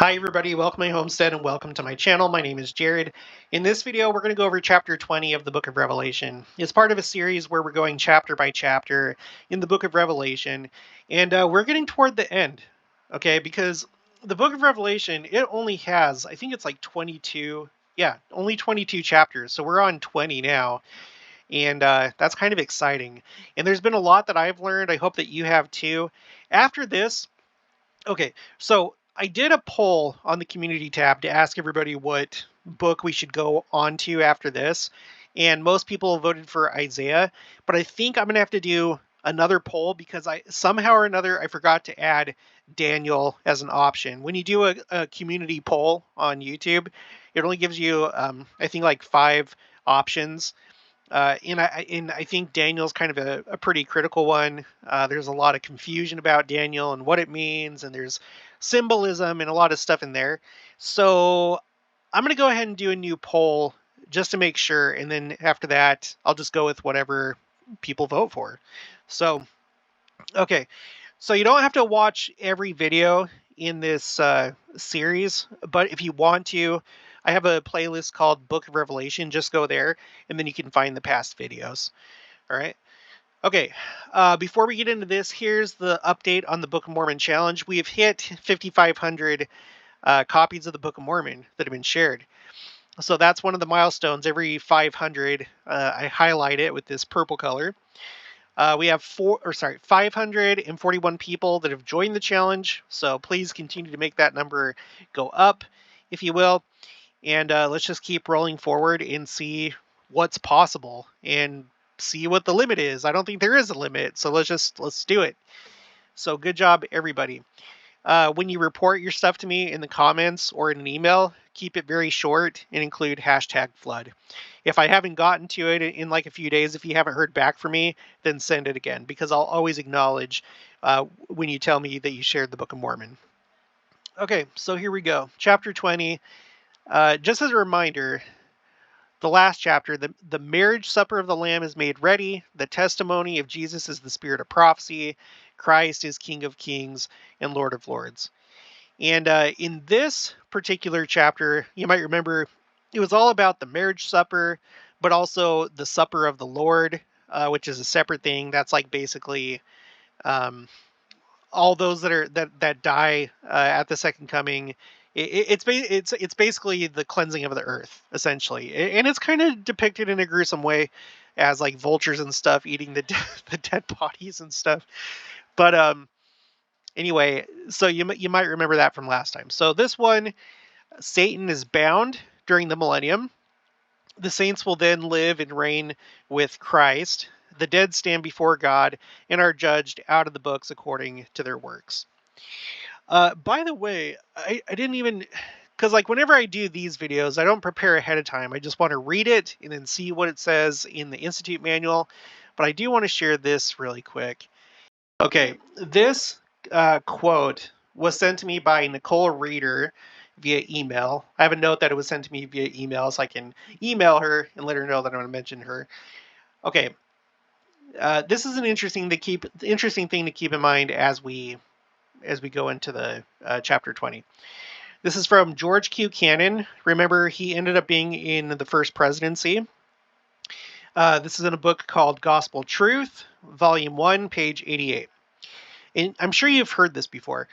Hi everybody, welcome to my homestead and welcome to my channel. My name is Jared. In this video, we're going to go over chapter 20 of the book of Revelation. It's part of a series where we're going chapter by chapter in the book of Revelation, and we're getting toward the end, okay? Because the book of Revelation, it only has, I think it's like 22, yeah, only 22 chapters. So we're on 20 now, and that's kind of exciting. And there's been a lot that I've learned. I hope that you have too. After this, okay, so I did a poll on the community tab to ask everybody what book we should go on to after this, and most people voted for Isaiah, but I think I'm going to have to do another poll because I somehow or another I forgot to add Daniel as an option. When you do a community poll on YouTube, it only gives you I think like 5 options, and I think Daniel's kind of a pretty critical one. There's a lot of confusion about Daniel and what it means, and there's symbolism and a lot of stuff in there. So I'm going to go ahead and do a new poll just to make sure, and then after that, I'll just go with whatever people vote for. So, okay, so you don't have to watch every video in this series, but if you want to, I have a playlist called Book of Revelation. Just go there, and then you can find the past videos. All right. Okay. Before we get into this, here's the update on the Book of Mormon challenge. We have hit 5,500 copies of the Book of Mormon that have been shared. So that's one of the milestones. Every 500, I highlight it with this purple color. We have 541 people that have joined the challenge. So please continue to make that number go up, if you will. And let's just keep rolling forward and see what's possible and see what the limit is. I don't think there is a limit. So let's do it. So good job, everybody. When you report your stuff to me in the comments or in an email, keep it very short and include #flood. If I haven't gotten to it in like a few days, if you haven't heard back from me, then send it again, because I'll always acknowledge when you tell me that you shared the Book of Mormon. Okay, so here we go. Chapter 20. Just as a reminder, the last chapter, the marriage supper of the Lamb is made ready. The testimony of Jesus is the spirit of prophecy. Christ is King of Kings and Lord of Lords. And in this particular chapter, you might remember it was all about the marriage supper, but also the supper of the Lord, which is a separate thing. That's like basically um, all those that die at the second coming. It's basically the cleansing of the earth, essentially, and it's kind of depicted in a gruesome way, as like vultures and stuff eating the dead bodies and stuff. But anyway, so you might remember that from last time. So this one, Satan is bound during the millennium. The saints will then live and reign with Christ. The dead stand before God and are judged out of the books according to their works. By the way, I didn't even, because like whenever I do these videos, I don't prepare ahead of time. I just want to read it and then see what it says in the Institute manual. But I do want to share this really quick. Okay, this quote was sent to me by Nicole Reeder via email. I have a note that it was sent to me via email, so I can email her and let her know that I'm going to mention her. Okay, this is an interesting thing to keep in mind as we go into the chapter 20. This is from George Q. Cannon. Remember, he ended up being in the first presidency. This is in a book called Gospel Truth, Volume 1, page 88. And I'm sure you've heard this before.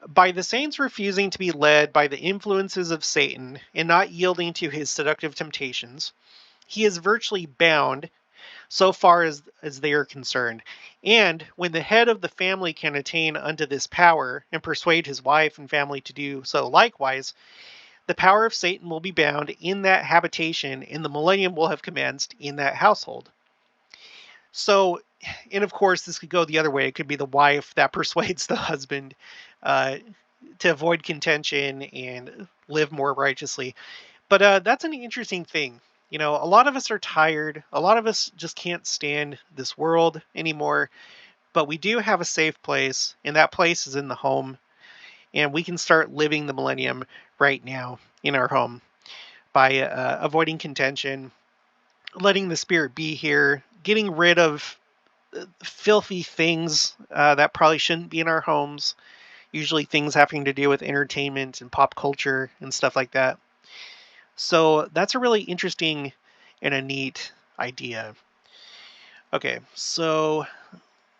By the saints refusing to be led by the influences of Satan and not yielding to his seductive temptations, he is virtually bound so far as they are concerned. And when the head of the family can attain unto this power and persuade his wife and family to do so likewise, the power of Satan will be bound in that habitation, and the millennium will have commenced in that household. So, and of course, this could go the other way. It could be the wife that persuades the husband to avoid contention and live more righteously. But that's an interesting thing. You know, a lot of us are tired. A lot of us just can't stand this world anymore. But we do have a safe place, and that place is in the home. And we can start living the millennium right now in our home by avoiding contention, letting the Spirit be here, getting rid of filthy things that probably shouldn't be in our homes. usually things having to do with entertainment and pop culture and stuff like that. So that's a really interesting and a neat idea. Okay, so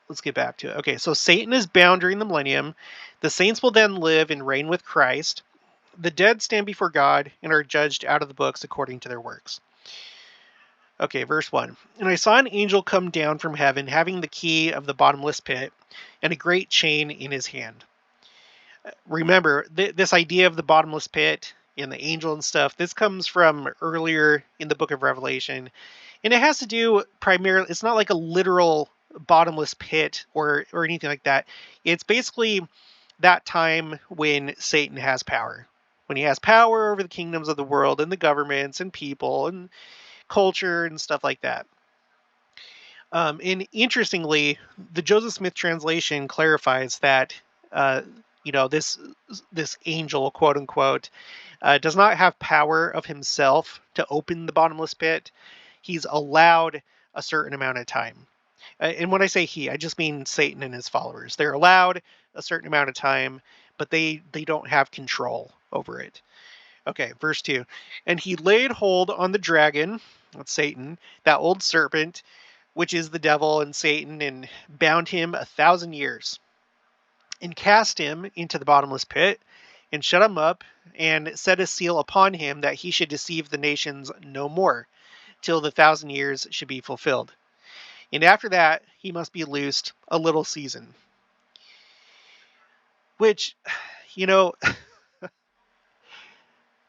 let's get back to it. Okay, so Satan is bound during the millennium. The saints will then live and reign with Christ. The dead stand before God and are judged out of the books according to their works. Okay, verse 1. And I saw an angel come down from heaven, having the key of the bottomless pit and a great chain in his hand. Remember, this idea of the bottomless pit and the angel and stuff, this comes from earlier in the book of Revelation. And it has to do primarily, it's not like a literal bottomless pit or anything like that. It's basically that time when Satan has power. When he has power over the kingdoms of the world and the governments and people and culture and stuff like that. And interestingly, the Joseph Smith translation clarifies that uh, this angel, quote unquote, does not have power of himself to open the bottomless pit. He's allowed a certain amount of time. And when I say he, I just mean Satan and his followers. They're allowed a certain amount of time, but they don't have control over it. Okay, verse 2. And he laid hold on the dragon, that's Satan, that old serpent, which is the devil and Satan, and bound him 1,000 years, and cast him into the bottomless pit, and shut him up, and set a seal upon him that he should deceive the nations no more, till the 1,000 years should be fulfilled. And after that, he must be loosed a little season. Which, you know,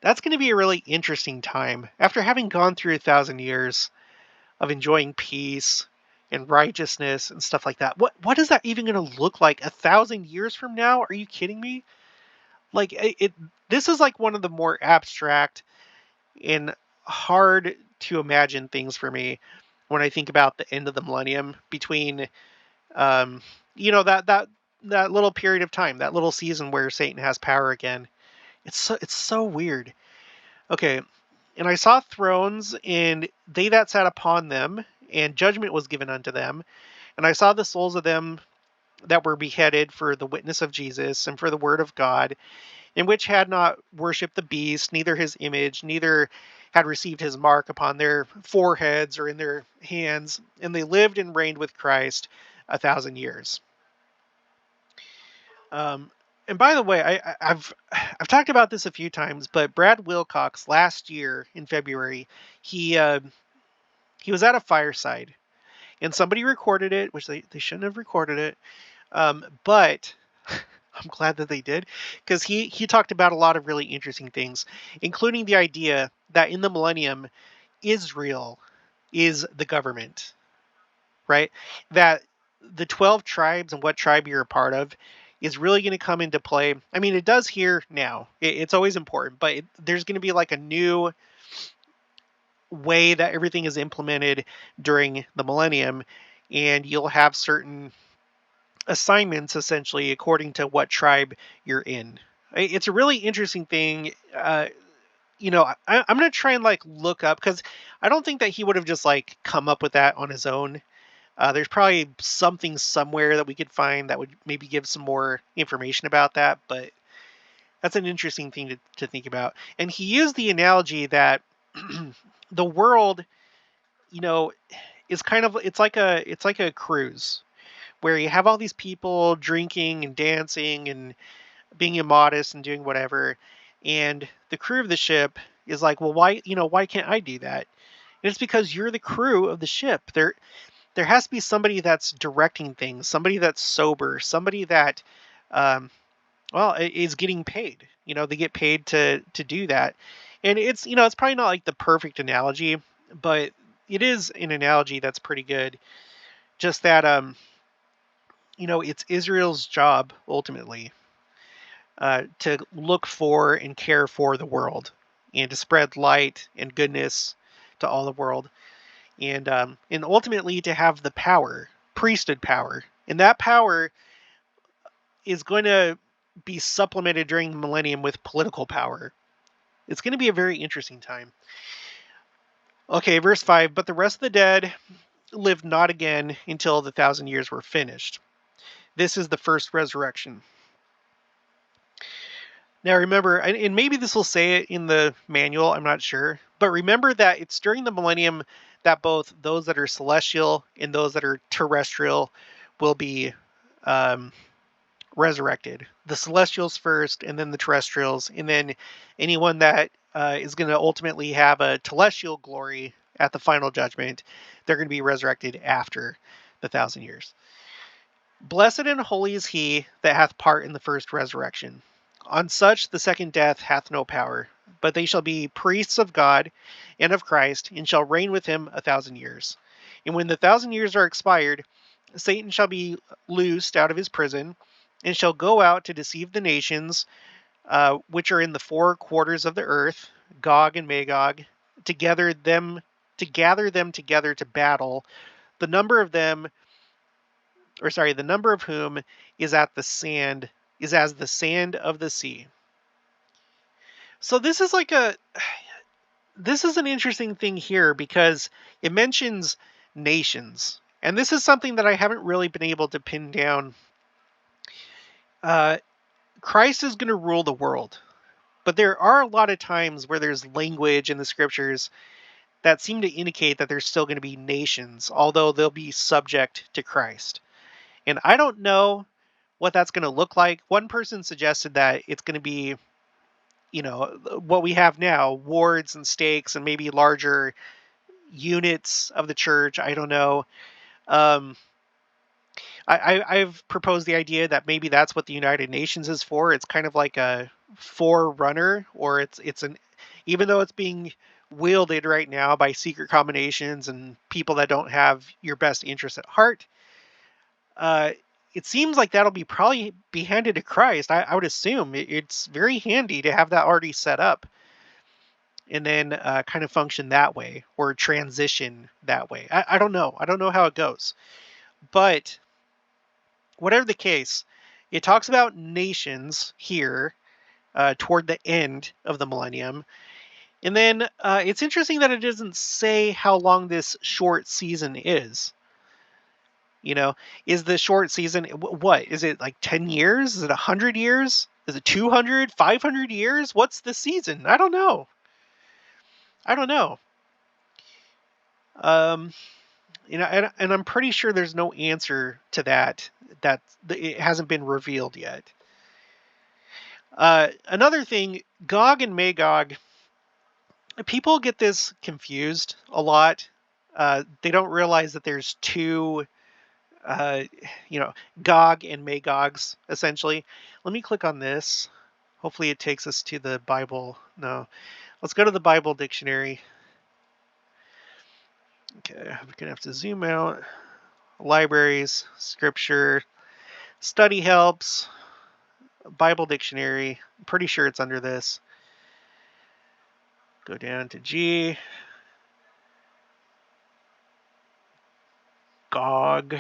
that's going to be a really interesting time. After having gone through 1,000 years of enjoying peace and righteousness and stuff like that, what is that even going to look like 1,000 years from now? Are you kidding me? Like this is like one of the more abstract and hard to imagine things for me when I think about the end of the millennium between um, that little period of time, that little season where Satan has power again. It's so weird. Okay, and I saw thrones, and they that sat upon them, and judgment was given unto them. And I saw the souls of them that were beheaded for the witness of Jesus and for the word of God, in which had not worshipped the beast, neither his image, neither had received his mark upon their foreheads or in their hands, and they lived and reigned with Christ 1,000 years. Um, and by the way, I've talked about this a few times, but Brad Wilcox last year in February, he uh, he was at a fireside, and somebody recorded it, which they shouldn't have recorded it, but I'm glad that they did, because he talked about a lot of really interesting things, including the idea that in the millennium, Israel is the government, right? That the 12 tribes and what tribe you're a part of is really going to come into play. I mean, it does here now. It's always important, but there's going to be like a new way that everything is implemented during the millennium, and you'll have certain assignments essentially according to what tribe you're in. It's a really interesting thing. I'm going to try and like look up, because I don't think that he would have just like come up with that on his own. There's probably something somewhere that we could find that would maybe give some more information about that, but that's an interesting thing to think about. And he used the analogy that the world, you know, is kind of it's like a cruise where you have all these people drinking and dancing and being immodest and doing whatever, and the crew of the ship is like, well, why can't I do that? And it's because you're the crew of the ship. There has to be somebody that's directing things, somebody that's sober, somebody that, um, is getting paid. They get paid to do that, and it's probably not like the perfect analogy, but it is an analogy that's pretty good. Just that, it's Israel's job ultimately to look for and care for the world, and to spread light and goodness to all the world, and ultimately to have the power, priesthood power, and that power is going to be supplemented during the millennium with political power. It's going to be a very interesting time. Okay, verse 5. But the rest of the dead lived not again until the 1,000 years were finished. This is the first resurrection. Now remember, and maybe this will say it in the manual, I'm not sure, but remember that it's during the millennium that both those that are celestial and those that are terrestrial will be um, resurrected. The celestials first, and then the terrestrials, and then anyone that is going to ultimately have a telestial glory at the final judgment, they're going to be resurrected after the 1,000 years. Blessed and holy is he that hath part in the first resurrection. On such the second death hath no power, but they shall be priests of God and of Christ, and shall reign with him 1,000 years. And when the 1,000 years are expired, Satan shall be loosed out of his prison, and shall go out to deceive the nations which are in the four quarters of the earth, Gog and Magog, to gather them together to battle. The number of them, the number of whom is as the sand of the sea. So this is an interesting thing here because it mentions nations. And this is something that I haven't really been able to pin down. Uh, Christ is going to rule the world. But there are a lot of times where there's language in the scriptures that seem to indicate that there's still going to be nations, although they'll be subject to Christ. And I don't know what that's going to look like. One person suggested that it's going to be, what we have now, wards and stakes and maybe larger units of the church. I don't know. Um, I've proposed the idea that maybe that's what the United Nations is for. It's kind of like a forerunner, or it's an, even though it's being wielded right now by secret combinations and people that don't have your best interest at heart. Uh, it seems like that'll probably be handed to Christ. I would assume it's very handy to have that already set up, and then kind of function that way or transition that way. I don't know. I don't know how it goes, but whatever the case, it talks about nations here toward the end of the millennium. And then it's interesting that it doesn't say how long this short season is. Is the short season, what? Is it like 10 years? Is it 100 years? Is it 200, 500 years? What's the season? I don't know. I don't know. Um, and I'm pretty sure there's no answer to that. That it hasn't been revealed yet. Another thing, Gog and Magog, people get this confused a lot. They don't realize that there's two, uh, Gog and Magogs, essentially. Let me click on this. Hopefully it takes us to the Bible. No. Let's go to the Bible dictionary. Okay, I'm going to have to zoom out. Libraries, scripture, study helps, Bible dictionary. I'm pretty sure it's under this. Go down to G. Gog.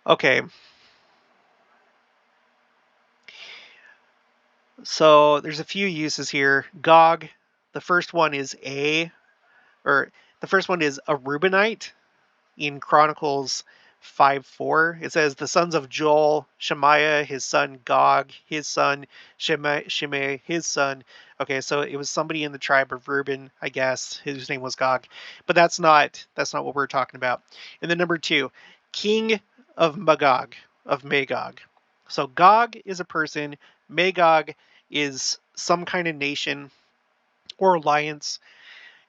Okay. So there's a few uses here. Gog, the first one is the first one is a Reubenite in Chronicles 5:4. It says the sons of Joel, Shemaiah, his son, Gog, his son, Shimei, his son. Okay, so it was somebody in the tribe of Reuben, I guess, whose name was Gog. But that's not what we're talking about. And then number 2, king of Magog. So Gog is a person, Magog is some kind of nation or alliance.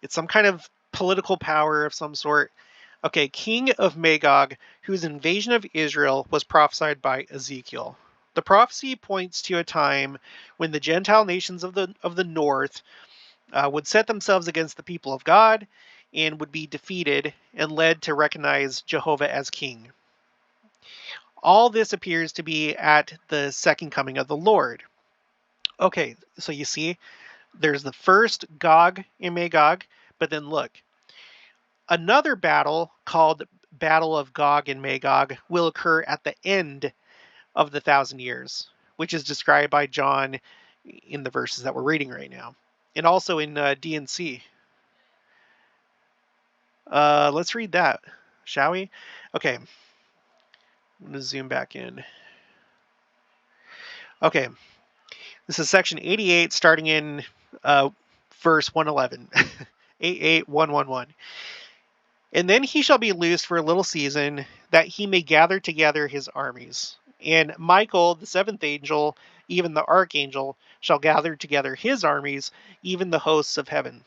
It's some kind of political power of some sort. Okay, king of Magog, whose invasion of Israel was prophesied by Ezekiel. The prophecy points to a time when the Gentile nations of the north would set themselves against the people of God and would be defeated and led to recognize Jehovah as king. All this appears to be at the second coming of the Lord. Okay, so you see, there's the first Gog and Magog, but then look, another battle called Battle of Gog and Magog will occur at the end of the 1,000 years, which is described by John in the verses that we're reading right now, and also in D&C. Let's read that, shall we? Okay, I'm going to zoom back in. Okay, this is section 88, starting in verse 111. 88111. And then he shall be loosed for a little season, that he may gather together his armies. And Michael, the seventh angel, even the archangel, shall gather together his armies, even the hosts of heaven.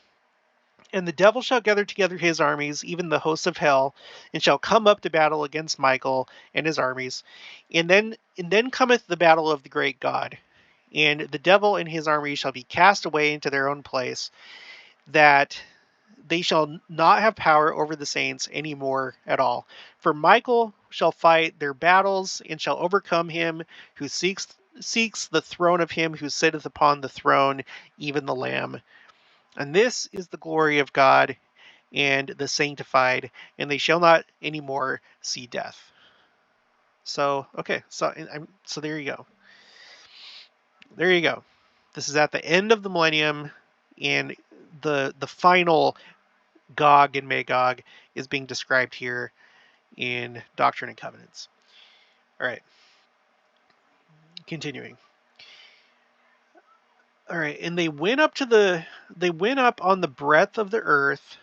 And the devil shall gather together his armies, even the hosts of hell, and shall come up to battle against Michael and his armies. And then cometh the battle of the great God. And the devil and his armies shall be cast away into their own place, that they shall not have power over the saints any more at all. For Michael shall fight their battles, and shall overcome him who seeks the throne of him who sitteth upon the throne, even the Lamb. And this is the glory of God and the sanctified, and they shall not any more see death. So, okay, so there you go. There you go. This is at the end of the millennium, and the final Gog and Magog is being described here in Doctrine and Covenants. All right, continuing. All right, and they went up on the breadth of the earth,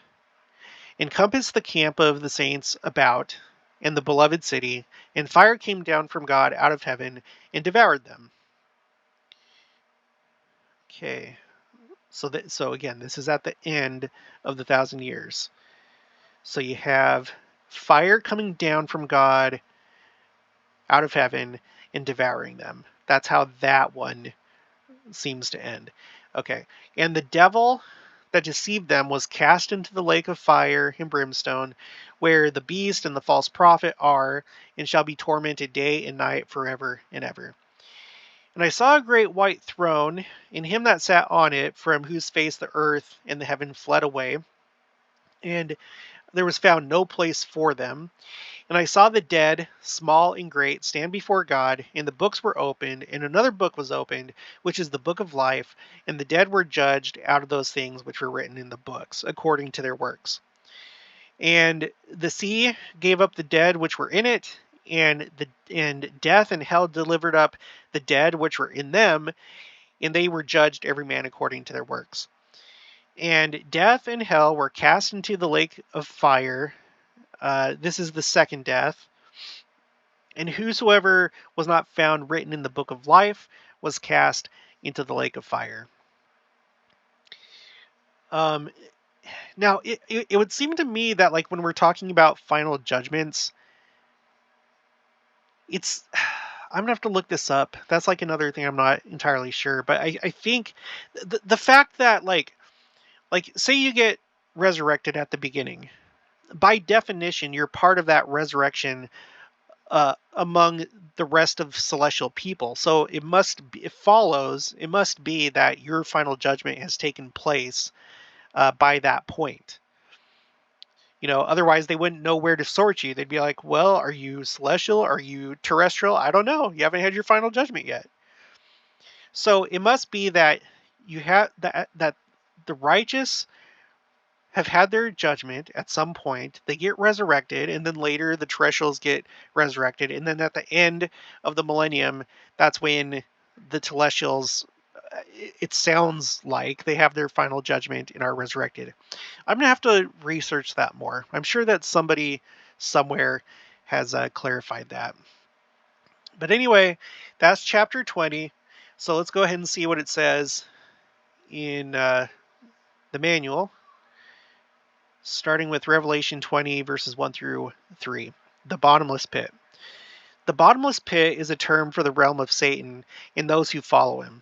encompassed the camp of the saints about, and the beloved city, and fire came down from God out of heaven and devoured them. Okay, so again, this is at the end of the 1,000 years. So you have fire coming down from God out of heaven and devouring them. That's how that one seems to end. Okay. And the devil that deceived them was cast into the lake of fire and brimstone, where the beast and the false prophet are, and shall be tormented day and night forever and ever. And I saw a great white throne, and him that sat on it, from whose face the earth and the heaven fled away, and there was found no place for them. And I saw the dead, small and great, stand before God, and the books were opened, and another book was opened, which is the book of life, and the dead were judged out of those things which were written in the books, according to their works. And the sea gave up the dead which were in it, and death and hell delivered up the dead which were in them, and they were judged every man according to their works. And death and hell were cast into the lake of fire. This is the second death. And whosoever was not found written in the book of life was cast into the lake of fire. Now, it would seem to me that, like, when we're talking about final judgments, it's... I'm going to have to look this up. That's, like, another thing I'm not entirely sure. But I think the fact that, like, say you get resurrected at the beginning. By definition, you're part of that resurrection among the rest of celestial people. So it must be that your final judgment has taken place by that point. Otherwise they wouldn't know where to sort you. They'd be like, well, are you celestial? Are you terrestrial? I don't know. You haven't had your final judgment yet. So it must be that you have that the righteous have had their judgment at some point. They get resurrected, and then later the terrestrials get resurrected, and then at the end of the millennium, that's when the celestials, it sounds like, they have their final judgment and are resurrected. I'm gonna have to research that more. I'm sure that somebody somewhere has clarified that. But anyway, that's chapter 20. So let's go ahead and see what it says in the manual, starting with Revelation 20, verses 1 through 3. The bottomless pit. The bottomless pit is a term for the realm of Satan and those who follow him.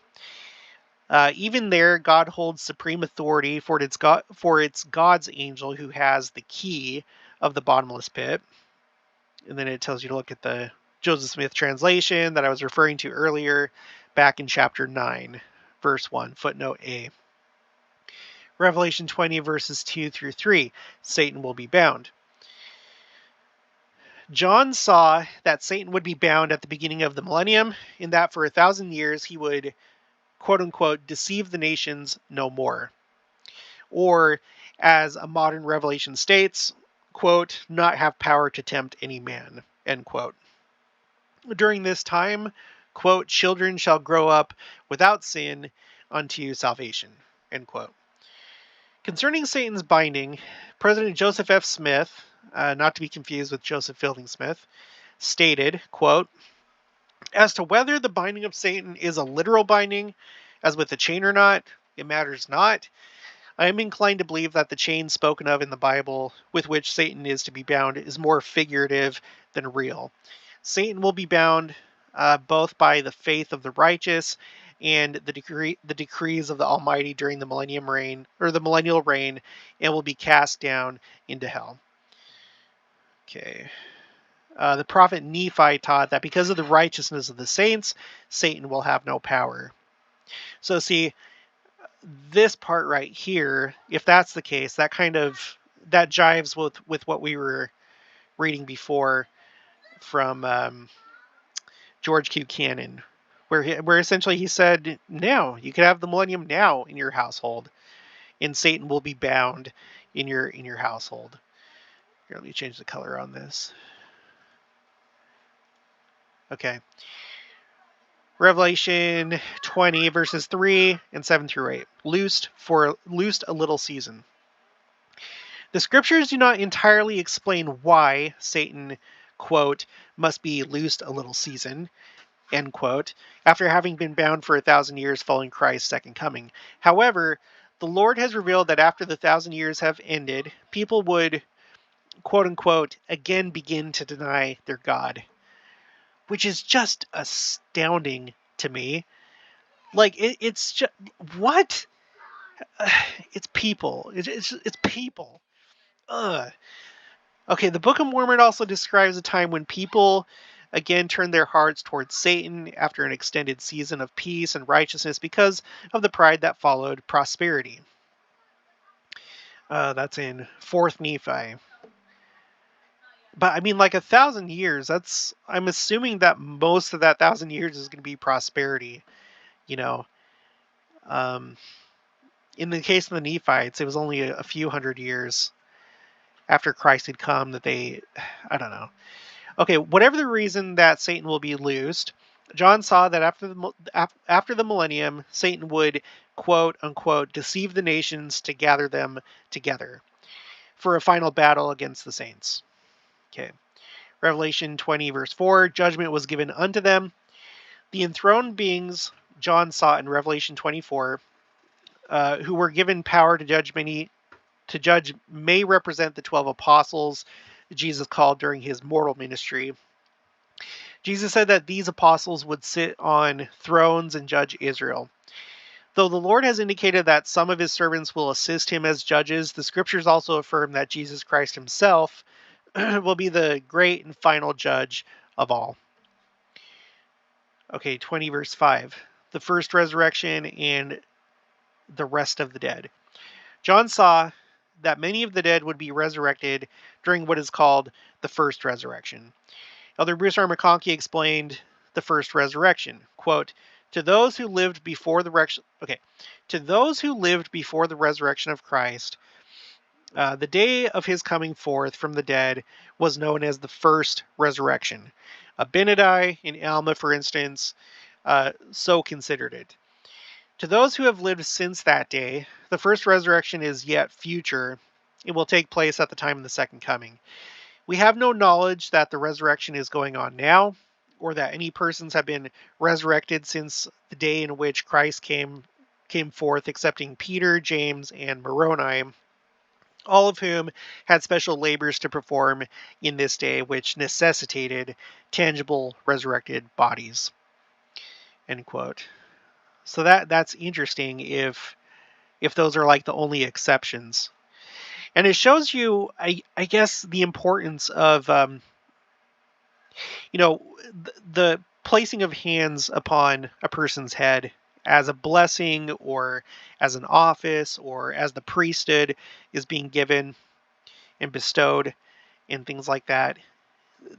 Even there, God holds supreme authority, for it's God's angel who has the key of the bottomless pit. And then it tells you to look at the Joseph Smith translation that I was referring to earlier, back in chapter 9, verse 1, footnote A. Revelation 20, verses 2 through 3, Satan will be bound. John saw that Satan would be bound at the beginning of the millennium, in that for 1,000 years he would, quote unquote, deceive the nations no more. Or, as a modern revelation states, quote, not have power to tempt any man, end quote. During this time, quote, children shall grow up without sin unto salvation, end quote. Concerning Satan's binding, President Joseph F. Smith, not to be confused with Joseph Fielding Smith, stated, quote, as to whether the binding of Satan is a literal binding, as with the chain or not, it matters not. I am inclined to believe that the chain spoken of in the Bible with which Satan is to be bound is more figurative than real. Satan will be bound both by the faith of the righteous and the decrees of the Almighty during the millennial reign, and will be cast down into hell. Okay. The prophet Nephi taught that because of the righteousness of the saints, Satan will have no power. So see, this part right here, if that's the case, that jives with what we were reading before from George Q. Cannon, where essentially he said, now you could have the millennium now in your household, and Satan will be bound in your household. Here, let me change the color on this. Okay. Revelation 20 verses 3 and 7 through 8. Loosed a little season. The scriptures do not entirely explain why Satan, quote, must be loosed a little season, end quote, after having been bound for 1,000 years following Christ's second coming. However, the Lord has revealed that after the 1,000 years have ended, people would, quote unquote, again begin to deny their God, which is just astounding to me. Like, it's just, what? It's people. It's people. Ugh. Okay, the Book of Mormon also describes a time when people again turned their hearts towards Satan after an extended season of peace and righteousness because of the pride that followed prosperity. That's in 4th Nephi. But I mean, like 1,000 years, I'm assuming that most of that 1,000 years is going to be prosperity, you know. In the case of the Nephites, it was only a few hundred years after Christ had come that I don't know. Okay, whatever the reason that Satan will be loosed, John saw that after the millennium, Satan would, quote unquote, deceive the nations to gather them together for a final battle against the saints. Okay. Revelation 20 verse 4, judgment was given unto them. The enthroned beings John saw in Revelation 24, who were given power to judge may represent the 12 apostles Jesus called during his mortal ministry. Jesus said that these apostles would sit on thrones and judge Israel. Though the Lord has indicated that some of his servants will assist him as judges, the scriptures also affirm that Jesus Christ himself will be the great and final judge of all. Okay, 20 verse 5. The first resurrection and the rest of the dead. John saw that many of the dead would be resurrected during what is called the first resurrection. Elder Bruce R. McConkie explained the first resurrection. Quote, to those who lived before the resurrection of Christ, the day of his coming forth from the dead was known as the first resurrection. Abinadi and Alma, for instance, so considered it. To those who have lived since that day, the first resurrection is yet future. It will take place at the time of the second coming. We have no knowledge that the resurrection is going on now, or that any persons have been resurrected since the day in which Christ came forth, excepting Peter, James, and Moroni, all of whom had special labors to perform in this day, which necessitated tangible resurrected bodies. End quote. So that's interesting if those are like the only exceptions. And it shows you, I guess, the importance of, the placing of hands upon a person's head as a blessing or as an office or as the priesthood is being given and bestowed and things like that.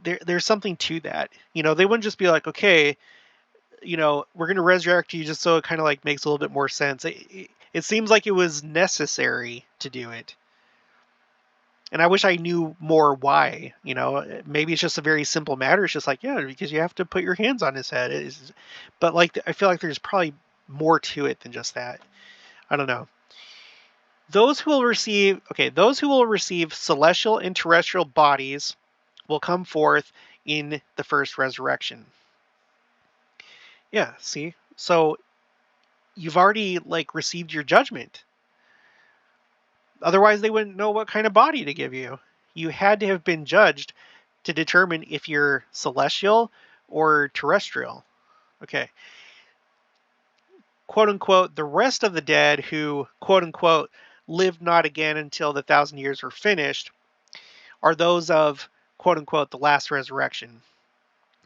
There's something to that. They wouldn't just be like, okay, we're going to resurrect you just so it kind of like makes a little bit more sense. It seems like it was necessary to do it. And I wish I knew more why. Maybe it's just a very simple matter. It's just like, yeah, because you have to put your hands on his head. But like, I feel like there's probably more to it than just that. I don't know. Those who will receive celestial and terrestrial bodies will come forth in the first resurrection. Yeah, see? So you've already like received your judgment. Otherwise they wouldn't know what kind of body to give you. You had to have been judged to determine if you're celestial or terrestrial. Okay. Quote unquote, the rest of the dead who, quote unquote, lived not again until the 1,000 years were finished are those of, quote unquote, the last resurrection,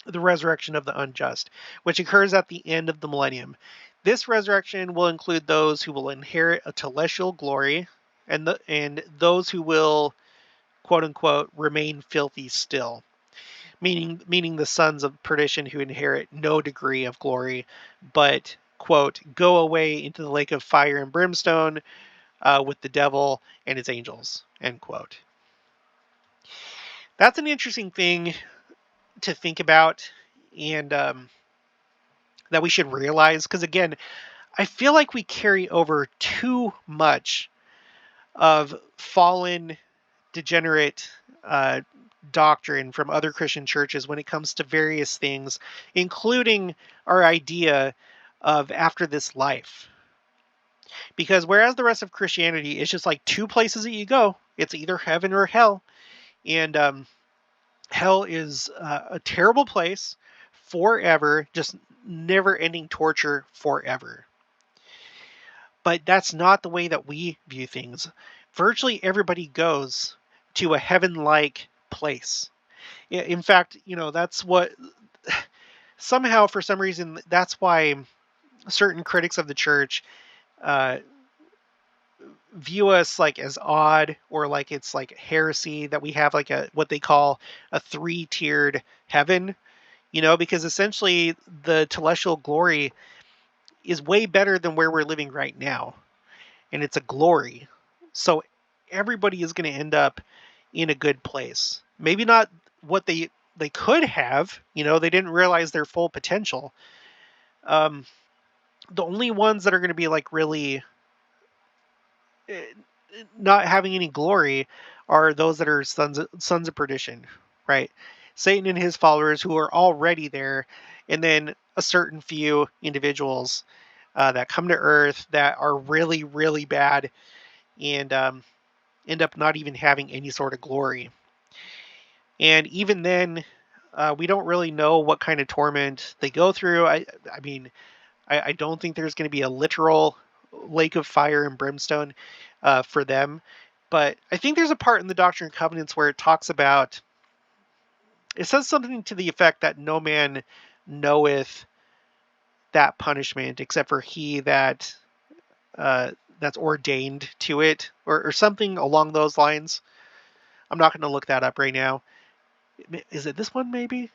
the resurrection of the unjust, which occurs at the end of the millennium. This resurrection will include those who will inherit a celestial glory and those who will, quote unquote, remain filthy still, meaning the sons of perdition who inherit no degree of glory, but, quote, go away into the lake of fire and brimstone with the devil and his angels, end quote. That's an interesting thing to think about, and that we should realize, because again, I feel like we carry over too much of fallen, degenerate doctrine from other Christian churches when it comes to various things, including our idea of after this life. Because whereas the rest of Christianity is just like two places that you go, it's either heaven or hell. And hell is a terrible place forever, just never ending torture forever. But that's not the way that we view things. Virtually everybody goes to a heaven-like place. In fact, that's what somehow, for some reason, that's why certain critics of the church uh, view us like as odd, or like it's like heresy that we have like what they call a 3-tiered heaven. Because essentially the celestial glory is way better than where we're living right now, and it's a glory. So everybody is going to end up in a good place. Maybe not what they could have. They didn't realize their full potential. The only ones that are going to be like really not having any glory are those that are sons of perdition, right? Satan and his followers who are already there, and then a certain few individuals that come to Earth that are really, really bad and end up not even having any sort of glory. And even then, we don't really know what kind of torment they go through. I mean, I don't think there's going to be a literal lake of fire and brimstone for them. But I think there's a part in the Doctrine and Covenants where it talks about, it says something to the effect that no man knoweth that punishment except for he that that's ordained to it, or something along those lines. I'm not going to look that up right now. Is it this one, maybe?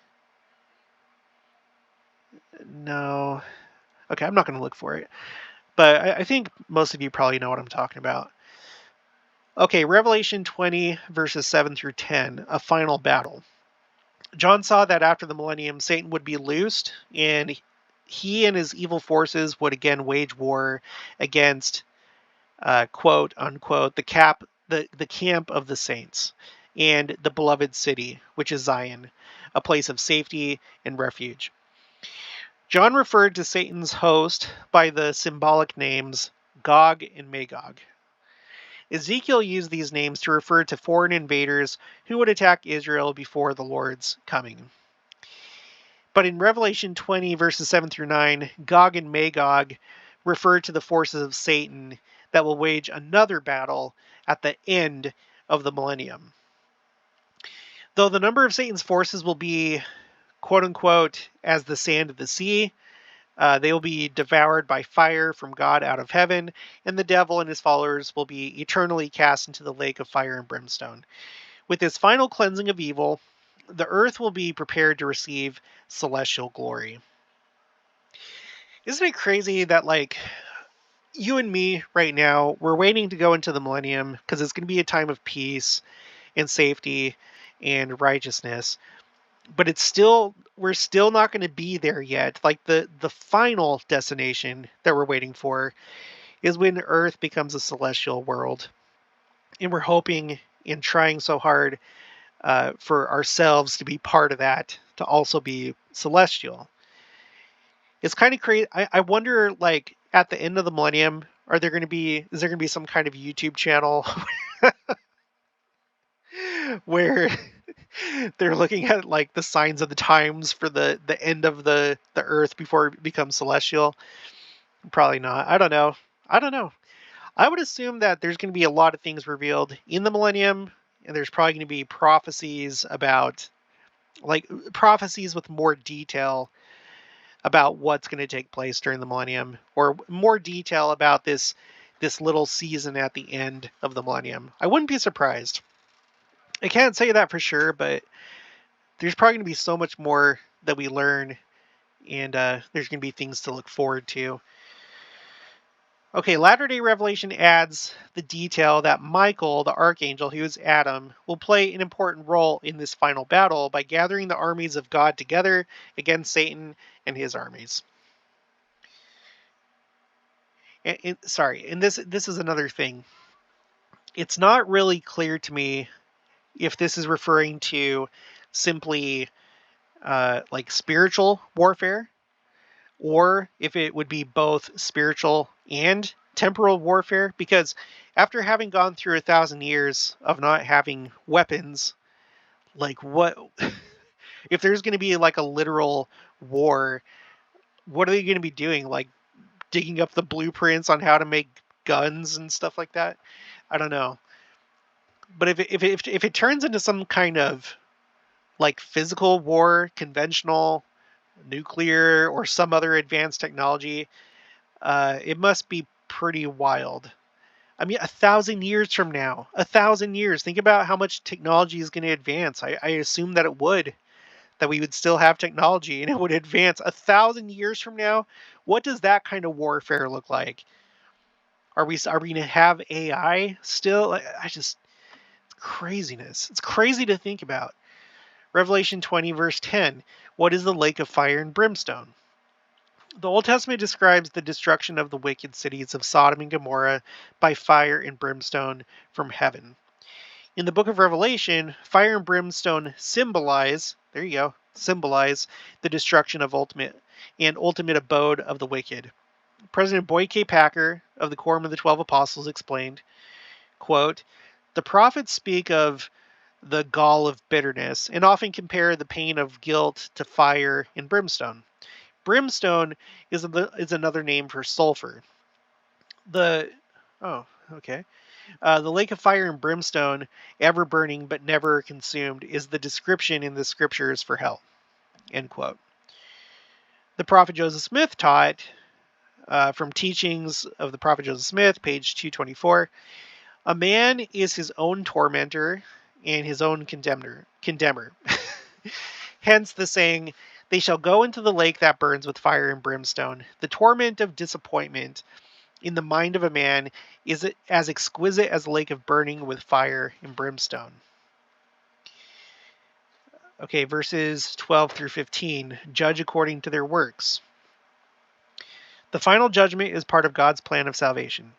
No. Okay, I'm not going to look for it. But I think most of you probably know what I'm talking about. Okay, Revelation 20, verses 7 through 10, a final battle. John saw that after the millennium, Satan would be loosed, and he and his evil forces would again wage war against, quote unquote, the camp of the saints and the beloved city, which is Zion, a place of safety and refuge. John referred to Satan's host by the symbolic names Gog and Magog. Ezekiel used these names to refer to foreign invaders who would attack Israel before the Lord's coming. But in Revelation 20, verses 7 through 9, Gog and Magog refer to the forces of Satan that will wage another battle at the end of the millennium. Though the number of Satan's forces will be, quote unquote, as the sand of the sea, they will be devoured by fire from God out of heaven, and the devil and his followers will be eternally cast into the lake of fire and brimstone. With this final cleansing of evil, the earth will be prepared to receive celestial glory. Isn't it crazy that, like, you and me right now, we're waiting to go into the millennium because it's going to be a time of peace, and safety and righteousness. But we're still not going to be there yet. Like the final destination that we're waiting for is when Earth becomes a celestial world. And we're hoping and trying so hard for ourselves to be part of that, to also be celestial. It's kind of crazy. I wonder, like, at the end of the millennium, is there going to be some kind of YouTube channel where they're looking at like the signs of the times for the end of the Earth before it becomes celestial? Probably not. I don't know. I don't know. I would assume that there's going to be a lot of things revealed in the millennium, and there's probably going to be prophecies about, like, prophecies with more detail about what's going to take place during the millennium, or more detail about this little season at the end of the millennium. I wouldn't be surprised. I can't say that for sure, but there's probably going to be so much more that we learn, and there's going to be things to look forward to. Okay, Latter-day Revelation adds the detail that Michael, the archangel, who is Adam, will play an important role in this final battle by gathering the armies of God together against Satan and his armies. And this is another thing. It's not really clear to me if this is referring to simply like spiritual warfare, or if it would be both spiritual and temporal warfare, because after having gone through 1,000 years of not having weapons, like, what if there's going to be like a literal war? What are they going to be doing? Like, digging up the blueprints on how to make guns and stuff like that? I don't know. But if it turns into some kind of like physical war, conventional, nuclear, or some other advanced technology, it must be pretty wild. I mean, 1,000 years from now, 1,000 years. Think about how much technology is going to advance. I assume that that we would still have technology and it would advance. 1,000 years from now, what does that kind of warfare look like? Are we going to have AI still? It's craziness. It's crazy to think about. Revelation 20, verse 10. What is the lake of fire and brimstone? The Old Testament describes the destruction of the wicked cities of Sodom and Gomorrah by fire and brimstone from heaven. In the book of Revelation, fire and brimstone symbolize the destruction of ultimate abode of the wicked. President Boyd K. Packer of the Quorum of the 12 Apostles explained, quote, "The prophets speak of the gall of bitterness and often compare the pain of guilt to fire and brimstone. Brimstone is another name for sulfur. The lake of fire and brimstone, ever burning but never consumed, is the description in the scriptures for hell." End quote. The prophet Joseph Smith taught, from Teachings of the Prophet Joseph Smith, page 224, "A man is his own tormentor and his own condemner. Hence the saying, they shall go into the lake that burns with fire and brimstone. The torment of disappointment in the mind of a man is as exquisite as the lake of burning with fire and brimstone." Okay, verses 12 through 15. Judge according to their works. The final judgment is part of God's plan of salvation.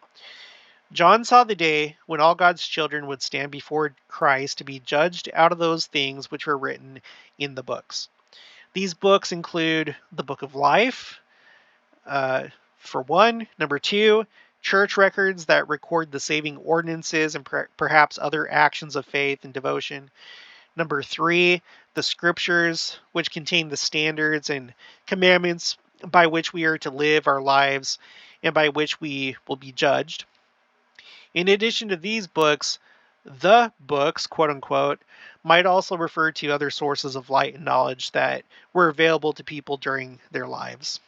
John saw the day when all God's children would stand before Christ to be judged out of those things which were written in the books. These books include the Book of Life, for one. Number two, church records that record the saving ordinances and perhaps other actions of faith and devotion. Number three, the scriptures, which contain the standards and commandments by which we are to live our lives and by which we will be judged. In addition to these books, the books, quote unquote, might also refer to other sources of light and knowledge that were available to people during their lives.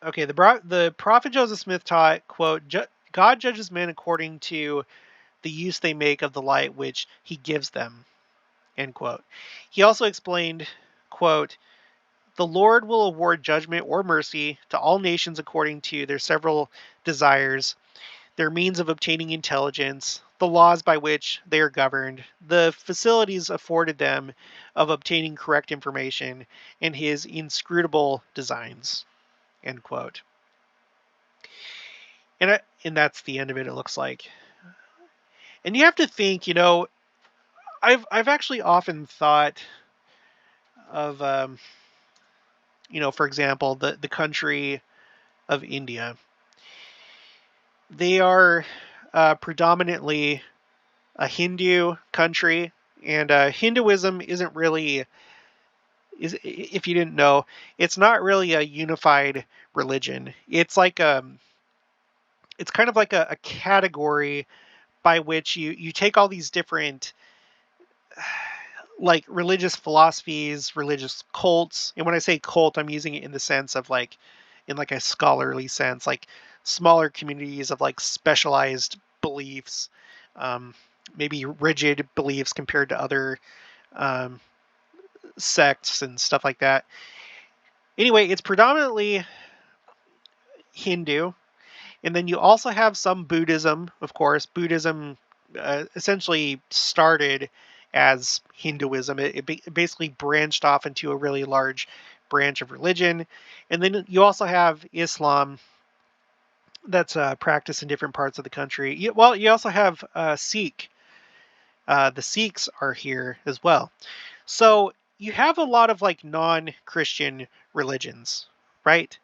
Okay, the prophet Joseph Smith taught, quote, God judges men according to the use they make of the light which he gives them, end quote. He also explained, quote, the Lord will award judgment or mercy to all nations according to their several desires, their means of obtaining intelligence, the laws by which they are governed, the facilities afforded them of obtaining correct information, and his inscrutable designs. End quote. And that's the end of it, it looks like. And you have to think, I've actually often thought of, for example, the country of India. They are predominantly a Hindu country, and Hinduism isn't really, if you didn't know, it's not really a unified religion. It's like it's kind of like a category by which you take all these different like religious philosophies, religious cults. And when I say cult, I'm using it in the sense of like, in like a scholarly sense, like smaller communities of like specialized beliefs, um, maybe rigid beliefs compared to other um, sects and stuff like that. Anyway, it's predominantly Hindu. And then you also have some Buddhism, of course. Buddhism essentially started as Hinduism. It basically branched off into a really large branch of religion. And then you also have Islam that's practiced in different parts of the country. You also have Sikh. The Sikhs are here as well. So you have a lot of like non-Christian religions, right?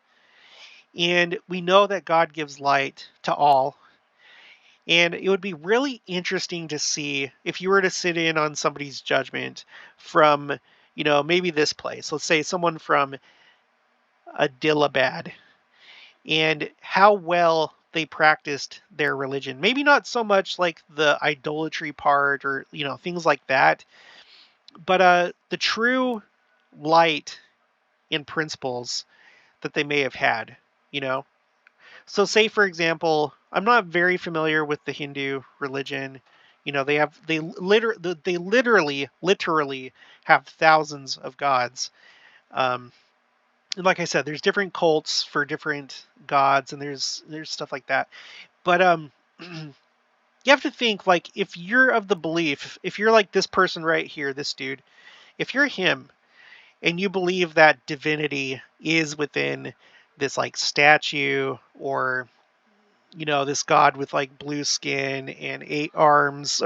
And we know that God gives light to all. And it would be really interesting to see if you were to sit in on somebody's judgment from, maybe this place. Let's say someone from Adilabad, and how well they practiced their religion. Maybe not so much like the idolatry part or, things like that, but the true light and principles that they may have had, you know? So say for example, I'm not very familiar with the Hindu religion. They literally have thousands of gods. Um, and like I said, there's different cults for different gods, and there's stuff like that. But you have to think, like, if you're of the belief, if you're like this person right here, this dude, if you're him and you believe that divinity is within this like statue, or this god with like blue skin and 8 arms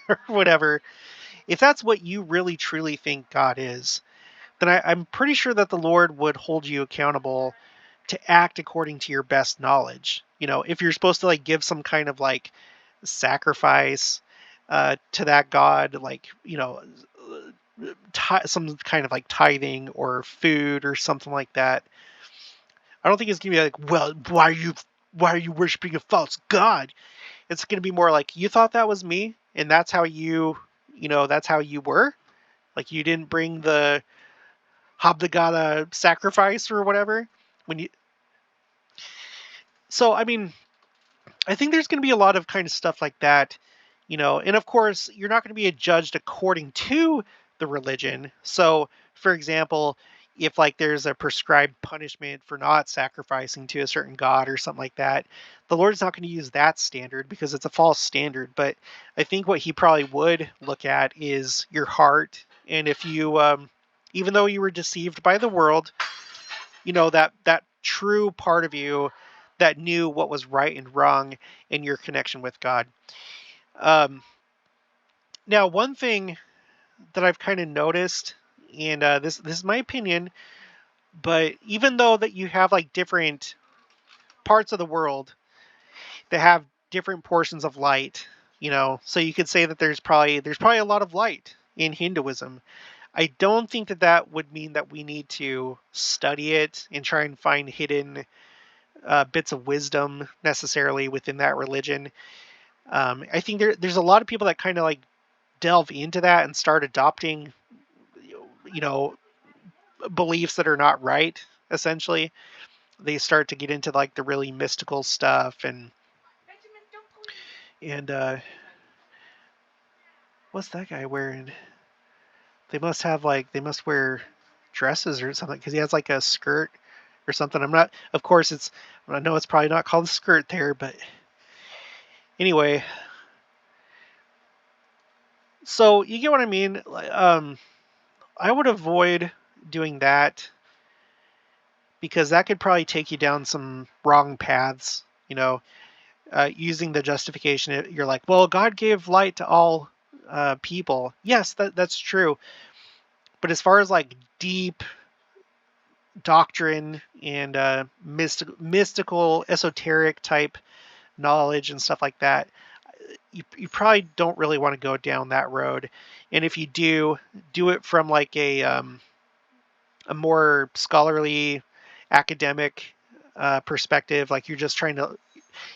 or whatever, if that's what you really truly think God is, then I'm pretty sure that the Lord would hold you accountable to act according to your best knowledge. If you're supposed to like give some kind of like sacrifice to that God, like, some kind of like tithing or food or something like that, I don't think it's gonna be like, well, why are you worshiping a false god? It's gonna be more like, you thought that was me, and that's how you were. Like, you didn't bring the Habdagada sacrifice or whatever. When you So I mean, I think there's going to be a lot of kind of stuff like that, and of course, you're not going to be judged according to the religion. So, for example, if like there's a prescribed punishment for not sacrificing to a certain god or something like that, the Lord's not going to use that standard because it's a false standard. But I think what he probably would look at is your heart, and if you, even though you were deceived by the world, that true part of you that knew what was right and wrong in your connection with God. Um, Now, one thing that I've kind of noticed, and this is my opinion, but even though that you have like different parts of the world that have different portions of light, so you could say that there's probably a lot of light in Hinduism. I don't think that would mean that we need to study it and try and find hidden bits of wisdom necessarily within that religion. I think there's a lot of people that kind of like delve into that and start adopting, you know, beliefs that are not right. Essentially, they start to get into like the really mystical stuff, and what's that guy wearing? They must wear dresses or something because he has like a skirt or something. I'm not. Of course, I know it's probably not called a skirt there, but anyway, So you get what I mean? I would avoid doing that because that could probably take you down some wrong paths. Using the justification, you're like, well, God gave light to all people. Yes, that's true. But as far as like deep doctrine and mystical, esoteric type knowledge and stuff like that, you probably don't really want to go down that road. And if you do it from like a more scholarly, academic perspective, like you're just trying to,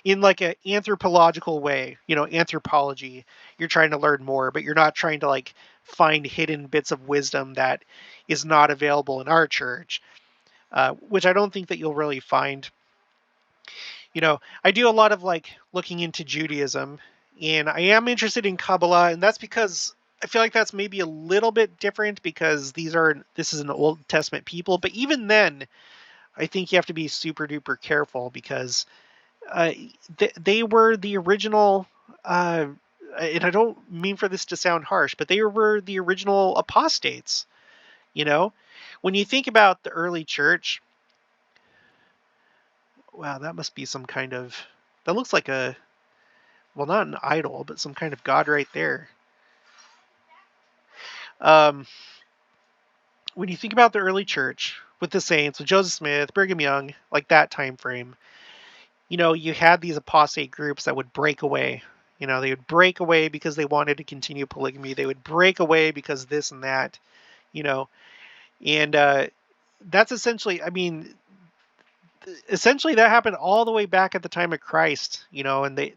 in like an anthropological way, anthropology, you're trying to learn more, but you're not trying to like find hidden bits of wisdom that is not available in our church, which I don't think that you'll really find. I do a lot of like looking into Judaism, and I am interested in Kabbalah, and that's because I feel like that's maybe a little bit different because this is an Old Testament people, but even then, I think you have to be super duper careful because uh, they were the original. And I don't mean for this to sound harsh, but they were the original apostates. You know, when you think about the early church, wow, that must be some kind of. That looks like well, not an idol, but some kind of god right there. Um, when you think about the early church with the saints, with Joseph Smith, Brigham Young, like that time frame, you had these apostate groups that would break away. They would break away because they wanted to continue polygamy. They would break away because this and that, you know, and that's essentially, I mean, essentially that happened all the way back at the time of Christ, and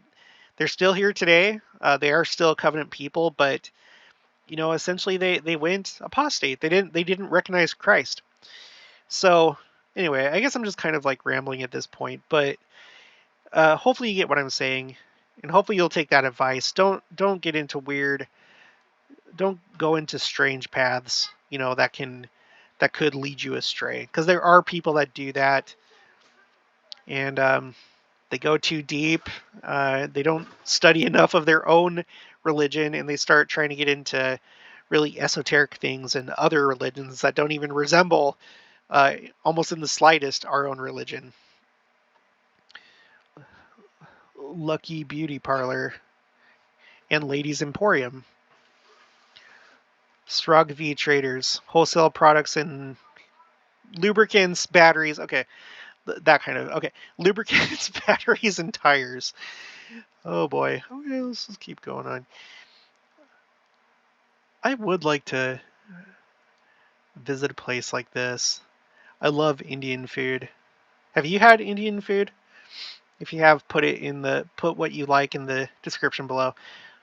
they're still here today. They are still a covenant people, but essentially they went apostate. They didn't recognize Christ. So anyway, I guess I'm just kind of like rambling at this point, but hopefully you get what I'm saying, and hopefully you'll take that advice. Don't get into don't go into strange paths, that could lead you astray. Because there are people that do that, and they go too deep. They don't study enough of their own religion, and they start trying to get into really esoteric things and other religions that don't even resemble, almost in the slightest, our own religion. Lucky Beauty Parlor and Ladies Emporium. Strog V Traders, wholesale products and lubricants, batteries. Okay, that kind of. Okay, lubricants, batteries, and tires. Oh boy. Okay, let's just keep going on. I would like to visit a place like this. I love Indian food. Have you had Indian food? If you have, put what you like in the description below.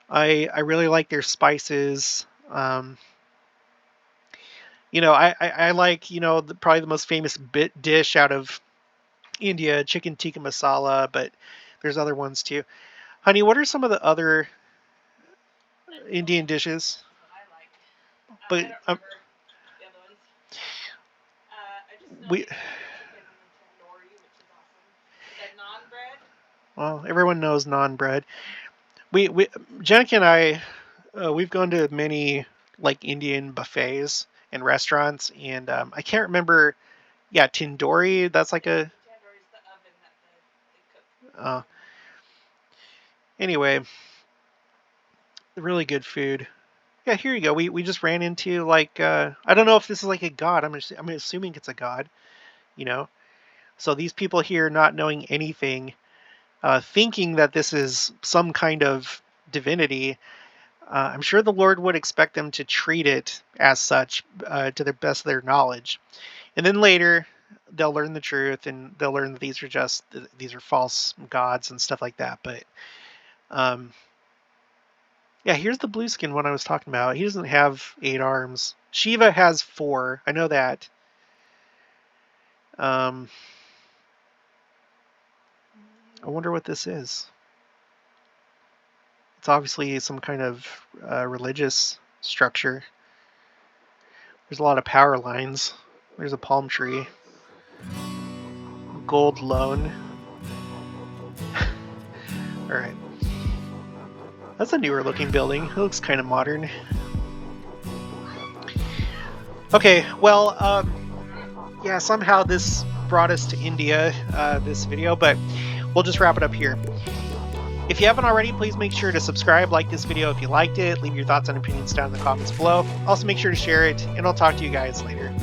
I really like their spices. I like, probably the most famous dish out of India, chicken tikka masala, but there's other ones too. Honey, what are some of the other Indian dishes? But we, well, everyone knows naan bread. We Jack and I, we've gone to many like Indian buffets and restaurants, and I can't remember. Yeah, tandoori. That's like a. Uh, anyway, really good food. Yeah, here you go. We just ran into like I don't know if this is like a god. I'm assuming it's a god. You know. So these people here not knowing anything, thinking that this is some kind of divinity. I'm sure the Lord would expect them to treat it as such, to the best of their knowledge. And then later, they'll learn the truth, and they'll learn that these are false gods and stuff like that. But um, yeah, here's the blue skin one I was talking about. He doesn't have 8 arms. Shiva has 4. I know that. I wonder what this is. It's obviously some kind of religious structure. There's a lot of power lines. There's a palm tree. Gold loan. All right. That's a newer looking building. It looks kind of modern. Okay, well, yeah, somehow this brought us to India, this video, but we'll just wrap it up here. If you haven't already, please make sure to subscribe, like this video if you liked it, leave your thoughts and opinions down in the comments below. Also make sure to share it, and I'll talk to you guys later.